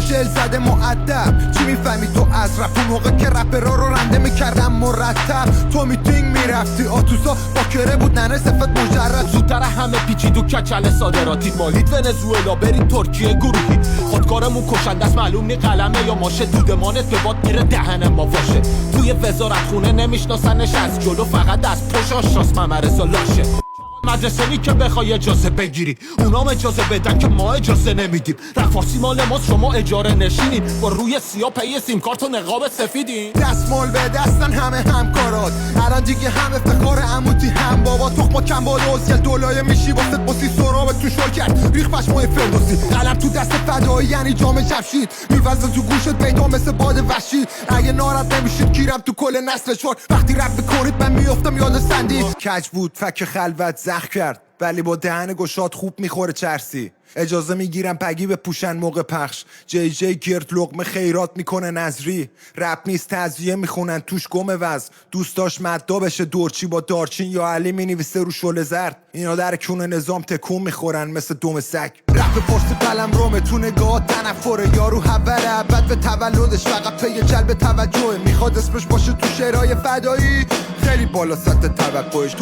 خوشل زده مؤدب. چی میفهمی تو از رپ؟ اون موقع که رپرها رو رنده میکردم مرتب. تو میتینگ میرفتی آتوسا با کره بود ننه صفت مجرد. زودتر همه پیچید و کچل صادراتی مالید ونزوئلا برید ترکیه گروهی. خودکارمون کشنده است معلوم نی قلمه یا ماشه. دودمانت به باد میره دهن ما واشه. توی وزارت خونه نمیشناسنش از جلو فقط از پشت آشناس ممرزا لاشه. مدرسه نی که بخوای اجازه بگیری اونام اجازه بدن که ما اجازه نمیدیم. رفارسی مال ماست شما اجاره نشینین با روی سیاه پی سیم کارت و نقاب سفیدین. دستمال به دستن همه همکارات الان دیگه هم افتخار عموتی هم بابا. تخم کم با دوزیل دولایه میشی واسه بوسی سراب تو شل کرد ریخ پشمای فردوسی. قلم تو دست فدایی یعنی جام جمشید میوزه تو گوشت بیتا مثل باد وحشی. اگه ناراحت نمیشید گیرم تو کل نسل چور. وقتی رپ میکنید من میافتم یاد سندی. کج بود فک خلوت زخم کرد ولی با دهن گشاد خوب میخوره چرسی. اجازه میگیرم پگی به پوشن موقع پخش. جی جی گرد لقمه خیرات میکنه نظری. رپ نیست تعزیه میخونن توش گم وز. دوست داشت مدا بشه دورچی با دارچین یا علی مینویسه رو شل زرد. اینا در کون نظام تکون میخورن مثل دم سگ. رپ پرس قلم رومه تو نگاه تنفره یارو حول عبد به تولدش فقط پی جلب توجهه. میخواد اسمش باشه تو شعرهای فدایی خیلی بالا سطح توقعش.